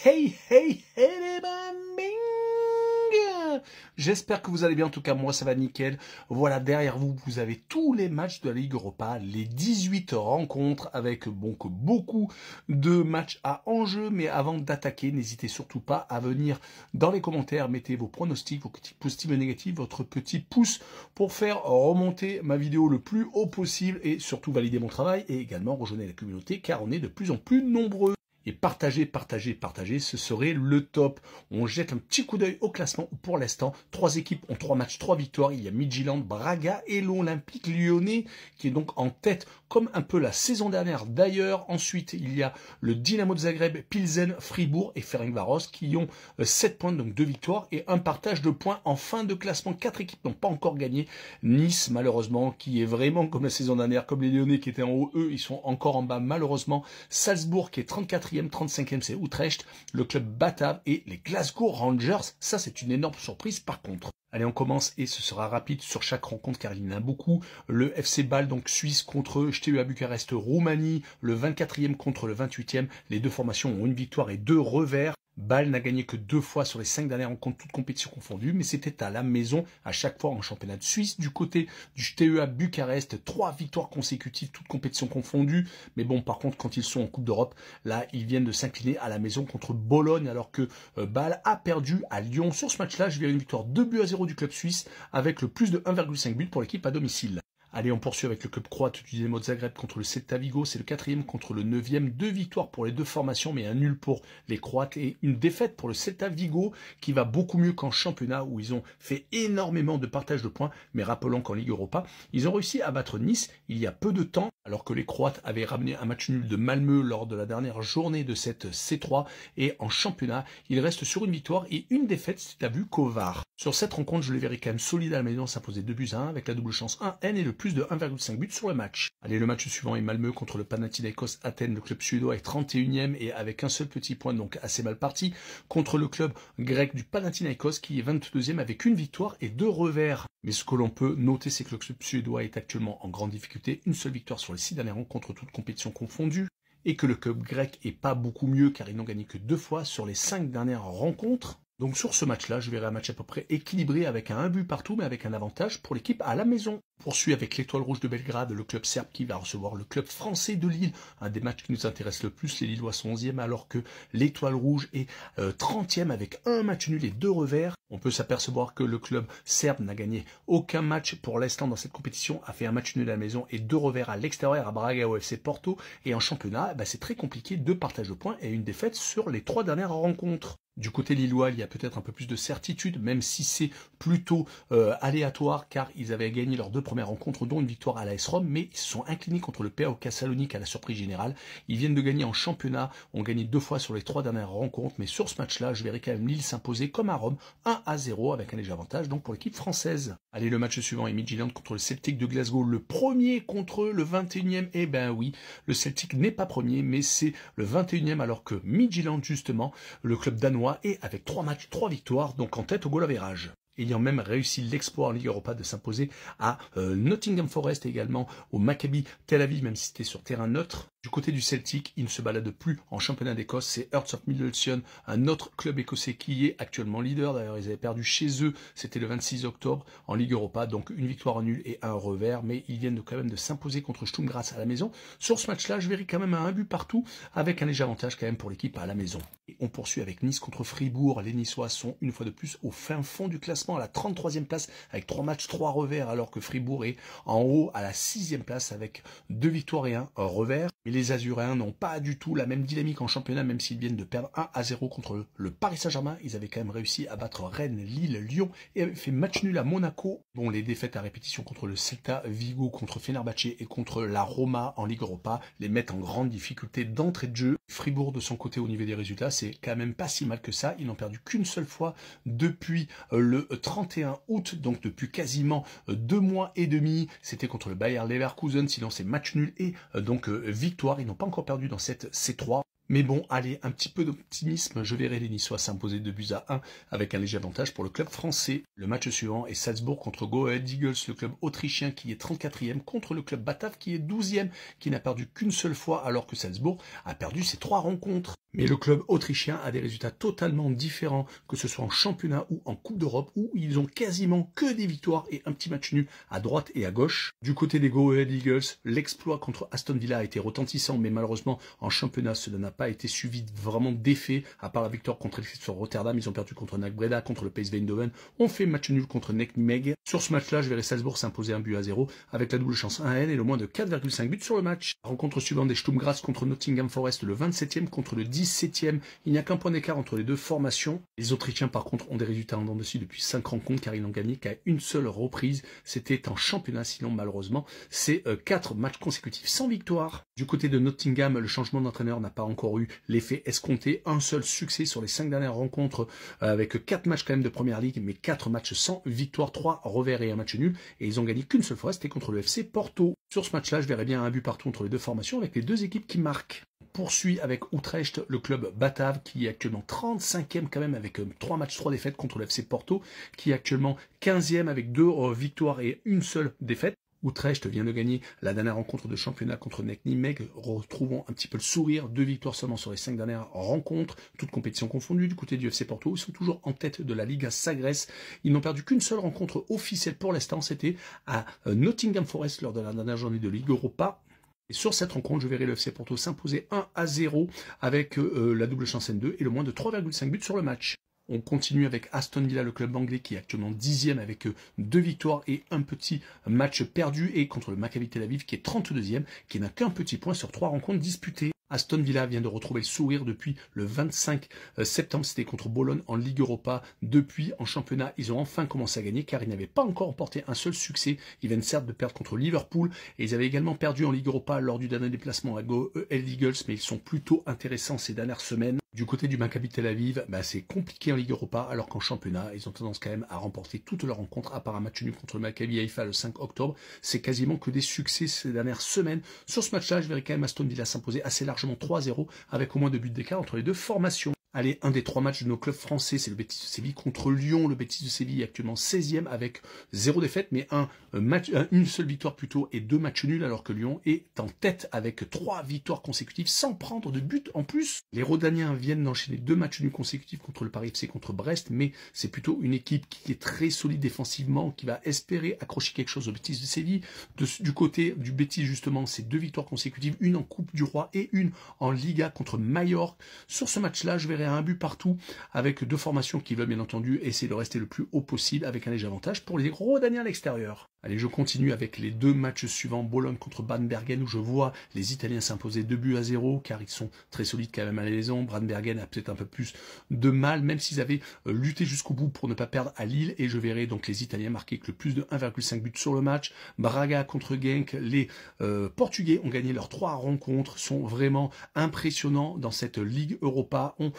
Hey, hey, hey les bambins! J'espère que vous allez bien, en tout cas moi ça va nickel. Voilà, derrière vous, vous avez tous les matchs de la Ligue Europa, les 18 rencontres avec donc beaucoup de matchs à enjeu. Mais avant d'attaquer, n'hésitez surtout pas à venir dans les commentaires, mettez vos pronostics, vos petits positifs et négatifs, votre petit pouce pour faire remonter ma vidéo le plus haut possible et surtout valider mon travail et également rejoindre la communauté car on est de plus en plus nombreux. Et partager, ce serait le top. On jette un petit coup d'œil au classement. Pour l'instant, 3 équipes ont 3 matchs, 3 victoires. Il y a Midtjylland, Braga et l'Olympique Lyonnais qui est donc en tête comme un peu la saison dernière d'ailleurs. Ensuite, il y a le Dynamo de Zagreb, Pilsen, Fribourg et Ferencváros qui ont 7 points, donc 2 victoires et un partage de points en fin de classement. 4 équipes n'ont pas encore gagné. Nice, malheureusement, qui est vraiment comme la saison dernière, comme les Lyonnais qui étaient en haut, eux, ils sont encore en bas, malheureusement. Salzbourg qui est 34e. 35e, c'est Utrecht, le club Batav et les Glasgow Rangers. Ça, c'est une énorme surprise par contre. Allez, on commence et ce sera rapide sur chaque rencontre car il y en a beaucoup. Le FC Bâle, donc Suisse contre STEA Bucarest Roumanie, le 24e contre le 28e. Les deux formations ont une victoire et 2 revers. Bâle n'a gagné que 2 fois sur les 5 dernières rencontres, toutes compétitions confondues, mais c'était à la maison, à chaque fois en championnat de Suisse. Du côté du STEA Bucarest, 3 victoires consécutives, toutes compétitions confondues. Mais bon, par contre, quand ils sont en Coupe d'Europe, là, ils viennent de s'incliner à la maison contre Bologne, alors que Bâle a perdu à Lyon. Sur ce match-là, je verrai une victoire 2-0 du club suisse, avec le plus de 1,5 but pour l'équipe à domicile. Allez, on poursuit avec le club croate du Dynamo de Zagreb contre le Celta Vigo. C'est le 4e contre le 9e. 2 victoires pour les deux formations, mais un nul pour les Croates et une défaite pour le Celta Vigo qui va beaucoup mieux qu'en championnat où ils ont fait énormément de partage de points. Mais rappelons qu'en Ligue Europa, ils ont réussi à battre Nice il y a peu de temps, alors que les Croates avaient ramené un match nul de Malmö lors de la dernière journée de cette C3. Et en championnat, ils restent sur une victoire et une défaite, c'est à Vukovar. Sur cette rencontre, je les verrai quand même solides à la maison, s'imposer 2-1 avec la double chance 1N et le plus de 1,5 but sur le match. Allez, le match suivant est Malmö contre le Panathinaikos Athènes. Le club suédois est 31e et avec un seul petit point, donc assez mal parti, contre le club grec du Panathinaikos qui est 22e avec une victoire et 2 revers. Mais ce que l'on peut noter, c'est que le club suédois est actuellement en grande difficulté. Une seule victoire sur les 6 dernières rencontres, toutes compétitions confondues. Et que le club grec est pas beaucoup mieux car ils n'ont gagné que 2 fois sur les 5 dernières rencontres. Donc sur ce match-là, je verrai un match à peu près équilibré avec un but partout, mais avec un avantage pour l'équipe à la maison. On poursuit avec l'Étoile Rouge de Belgrade, le club serbe qui va recevoir le club français de Lille. Un des matchs qui nous intéresse le plus, les Lillois sont 11e alors que l'Étoile Rouge est 30e avec un match nul et 2 revers. On peut s'apercevoir que le club serbe n'a gagné aucun match pour l'instant dans cette compétition, a fait un match nul à la maison et 2 revers à l'extérieur à Braga au FC Porto. Et en championnat, c'est très compliqué, 2 partages de points et une défaite sur les 3 dernières rencontres. Du côté lillois, il y a peut-être un peu plus de certitude, même si c'est plutôt aléatoire, car ils avaient gagné leurs 2 premières rencontres, dont une victoire à l'AS Rome, mais ils se sont inclinés contre le PAOK Salonique à la surprise générale. Ils viennent de gagner en championnat, ont gagné 2 fois sur les 3 dernières rencontres, mais sur ce match-là, je verrai quand même Lille s'imposer comme à Rome, 1-0 avec un léger avantage, donc pour l'équipe française. Allez, le match suivant est Midtjylland contre le Celtic de Glasgow, le premier contre le 21e. Eh ben oui, le Celtic n'est pas premier, mais c'est le 21e, alors que Midtjylland, justement, le club danois, et avec 3 matchs, 3 victoires, donc en tête au goal average. Ayant même réussi l'exploit en Ligue Europa de s'imposer à Nottingham Forest et également au Maccabi Tel Aviv, même si c'était sur terrain neutre. Du côté du Celtic, il ne se balade plus en championnat d'Écosse, c'est Hearts of Midlothian, un autre club écossais qui est actuellement leader. D'ailleurs, ils avaient perdu chez eux, c'était le 26 octobre en Ligue Europa, donc une victoire en nul et un revers, mais ils viennent quand même de s'imposer contre Sturm Graz à la maison. Sur ce match-là, je verrai quand même un but partout, avec un léger avantage quand même pour l'équipe à la maison. Et on poursuit avec Nice contre Fribourg. Les Niçois sont une fois de plus au fin fond du classement, à la 33e place, avec 3 matchs, 3 revers, alors que Fribourg est en haut à la 6e place, avec 2 victoires et un revers. Et les Azuréens n'ont pas du tout la même dynamique en championnat, même s'ils viennent de perdre 1-0 contre le Paris Saint-Germain. Ils avaient quand même réussi à battre Rennes, Lille, Lyon et avaient fait match nul à Monaco. Bon, les défaites à répétition contre le Celta Vigo, contre Fenerbahçe et contre la Roma en Ligue Europa les mettent en grande difficulté d'entrée de jeu. Fribourg, de son côté, au niveau des résultats, c'est quand même pas si mal que ça. Ils n'ont perdu qu'une seule fois depuis le 31 août, donc depuis quasiment 2 mois et demi. C'était contre le Bayer Leverkusen, sinon c'est match nul et donc victoire. Ils n'ont pas encore perdu dans cette C3. Mais bon, allez, un petit peu d'optimisme, je verrai les Niçois s'imposer 2-1 avec un léger avantage pour le club français. Le match suivant est Salzbourg contre Go Ahead Eagles, le club autrichien qui est 34e contre le club batave qui est 12e, qui n'a perdu qu'une seule fois alors que Salzbourg a perdu ses 3 rencontres. Mais le club autrichien a des résultats totalement différents, que ce soit en championnat ou en Coupe d'Europe, où ils ont quasiment que des victoires et un petit match nul à droite et à gauche. Du côté des Go Ahead Eagles, l'exploit contre Aston Villa a été retentissant, mais malheureusement en championnat cela n'a pas été suivi vraiment d'effet, à part la victoire contre l'Excelsior Rotterdam. Ils ont perdu contre NAC Breda, contre le PSV Eindhoven, ont fait match nul contre NEC Nîmes. Sur ce match-là, je verrai Salzbourg s'imposer 1-0 avec la double chance 1N et le moins de 4,5 buts sur le match. La rencontre suivante des Sturm Graz contre Nottingham Forest, le 27e contre le 17e. Il n'y a qu'un point d'écart entre les deux formations. Les Autrichiens, par contre, ont des résultats en dents dessus depuis 5 rencontres, car ils n'ont gagné qu'à une seule reprise. C'était en championnat, sinon malheureusement, c'est 4 matchs consécutifs sans victoire. Du côté de Nottingham, le changement d'entraîneur n'a pas encore eu l'effet escompté. Un seul succès sur les 5 dernières rencontres, avec 4 matchs quand même de première ligue, mais 4 matchs sans victoire, 3 revers et un match nul. Et ils ont gagné qu'une seule fois, c'était contre le FC Porto. Sur ce match-là, je verrais bien un but partout entre les deux formations, avec les deux équipes qui marquent. Poursuit avec Utrecht, le club batave qui est actuellement 35e quand même avec 3 matchs, 3 défaites contre le FC Porto, qui est actuellement 15e avec 2 victoires et une seule défaite. Utrecht vient de gagner la dernière rencontre de championnat contre NEC Nîmes. Retrouvons un petit peu le sourire. 2 victoires seulement sur les 5 dernières rencontres, toutes compétitions confondues. Du côté du FC Porto, ils sont toujours en tête de la Liga Sagres. Ils n'ont perdu qu'une seule rencontre officielle pour l'instant. C'était à Nottingham Forest lors de la dernière journée de Ligue Europa. Et sur cette rencontre, je verrai le FC Porto s'imposer 1-0 avec la double chance N2 et le moins de 3,5 buts sur le match. On continue avec Aston Villa, le club anglais qui est actuellement 10e avec 2 victoires et un petit match perdu, et contre le Maccabi Tel Aviv qui est 32e, qui n'a qu'un petit point sur 3 rencontres disputées. Aston Villa vient de retrouver le sourire depuis le 25 septembre, c'était contre Bologne en Ligue Europa. Depuis, en championnat, ils ont enfin commencé à gagner car ils n'avaient pas encore remporté un seul succès. Ils viennent certes de perdre contre Liverpool et ils avaient également perdu en Ligue Europa lors du dernier déplacement à Go Ahead Eagles, mais ils sont plutôt intéressants ces dernières semaines. Du côté du Maccabi Tel Aviv, c'est compliqué en Ligue Europa, alors qu'en championnat, ils ont tendance quand même à remporter toutes leurs rencontres, à part un match nul contre le Maccabi Haïfa le 5 octobre. C'est quasiment que des succès ces dernières semaines. Sur ce match-là, je verrai quand même Aston Villa s'imposer assez largement 3-0, avec au moins 2 buts d'écart entre les deux formations. Allez, un des 3 matchs de nos clubs français, c'est le Betis de Séville contre Lyon. Le Betis de Séville est actuellement 16e avec 0 défaite, mais une seule victoire plutôt et 2 matchs nuls, alors que Lyon est en tête avec 3 victoires consécutives sans prendre de but en plus. Les Rodaniens viennent d'enchaîner 2 matchs nuls consécutifs contre le Paris FC, contre Brest, mais c'est plutôt une équipe qui est très solide défensivement, qui va espérer accrocher quelque chose au Betis de Séville. Du côté du Betis, justement, c'est 2 victoires consécutives, une en Coupe du Roi et une en Liga contre Majorque. Sur ce match-là, je verrai un but partout, avec 2 formations qui veulent bien entendu essayer de rester le plus haut possible, avec un léger avantage pour les Rodaniens à l'extérieur. Allez, je continue avec les 2 matchs suivants. Bologne contre Brandenbergen, où je vois les Italiens s'imposer 2-0, car ils sont très solides quand même à la maison. Brandenbergen a peut-être un peu plus de mal, même s'ils avaient lutté jusqu'au bout pour ne pas perdre à Lille, et je verrai donc les Italiens marquer que le plus de 1,5 buts sur le match. Braga contre Genk, les Portugais ont gagné leurs 3 rencontres, sont vraiment impressionnants dans cette Ligue Europa, ont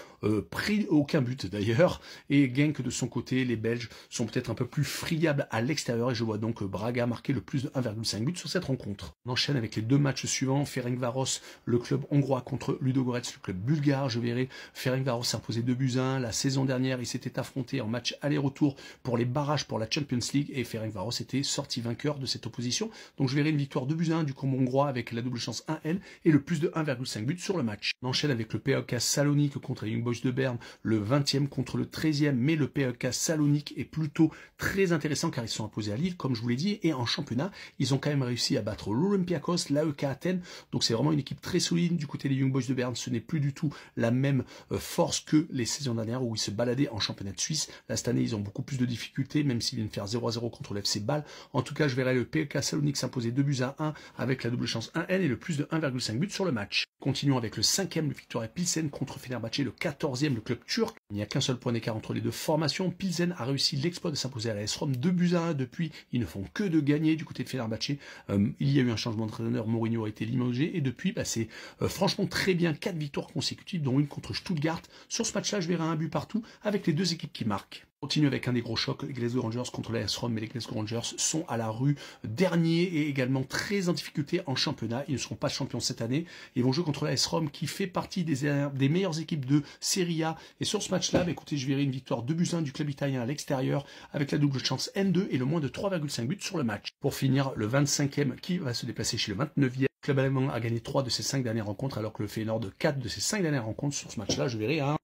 pris aucun but d'ailleurs, et Genk de son côté, les Belges sont peut-être un peu plus friables à l'extérieur, et je vois donc Braga marquer le plus de 1,5 but sur cette rencontre. On enchaîne avec les 2 matchs suivants. Ferencváros, le club hongrois contre Ludogorets, le club bulgare. Je verrai Ferencváros s'imposer 2-1. La saison dernière, ils s'étaient affrontés en match aller-retour pour les barrages pour la Champions League, et Ferencváros était sorti vainqueur de cette opposition. Donc je verrai une victoire 2-1 du club hongrois avec la double chance 1N et le plus de 1,5 but sur le match. On enchaîne avec le PAOK Salonique contre les Young Boys de Berne, le 20e contre le 13e, mais le PAOK Salonique est plutôt très intéressant car ils sont imposés à Lille, comme je vous l'ai dit, et en championnat, ils ont quand même réussi à battre l'Olympiakos, l'AEK Athènes, donc c'est vraiment une équipe très solide. Du côté des Young Boys de Berne, ce n'est plus du tout la même force que les saisons dernières où ils se baladaient en championnat de Suisse. Là, cette année, ils ont beaucoup plus de difficultés, même s'ils viennent faire 0-0 contre le FC Bâle. En tout cas, je verrai le PAOK Salonique s'imposer 2-1 avec la double chance 1N et le plus de 1,5 but sur le match. Continuons avec le 5e, le Victoria Pilsen contre Fenerbahçe, le 14e, le club turc. Il n'y a qu'un seul point d'écart entre les deux formations. Pilsen a réussi l'exploit de s'imposer à la AS Rome 2-1. Depuis, ils ne font que de gagner du côté de Fenerbahçe. Il y a eu un changement d'entraîneur, Mourinho a été limogé, et depuis, c'est franchement très bien, 4 victoires consécutives, dont une contre Stuttgart. Sur ce match-là, je verrai un but partout avec les 2 équipes qui marquent. Continue avec un des gros chocs, les Glasgow Rangers contre la AS Rome, mais les Glasgow Rangers sont à la rue dernier et également très en difficulté en championnat. Ils ne seront pas champions cette année. Ils vont jouer contre la AS Rome qui fait partie des meilleures équipes de Serie A. Et sur ce match-là, bah, écoutez, je verrai une victoire 2-1 du club italien à l'extérieur avec la double chance N2 et le moins de 3,5 buts sur le match. Pour finir, le 25e qui va se déplacer chez le 29e. Le club allemand a gagné 3 de ses 5 dernières rencontres alors que le Feyenoord de 4 de ses 5 dernières rencontres. Sur ce match-là, je verrai un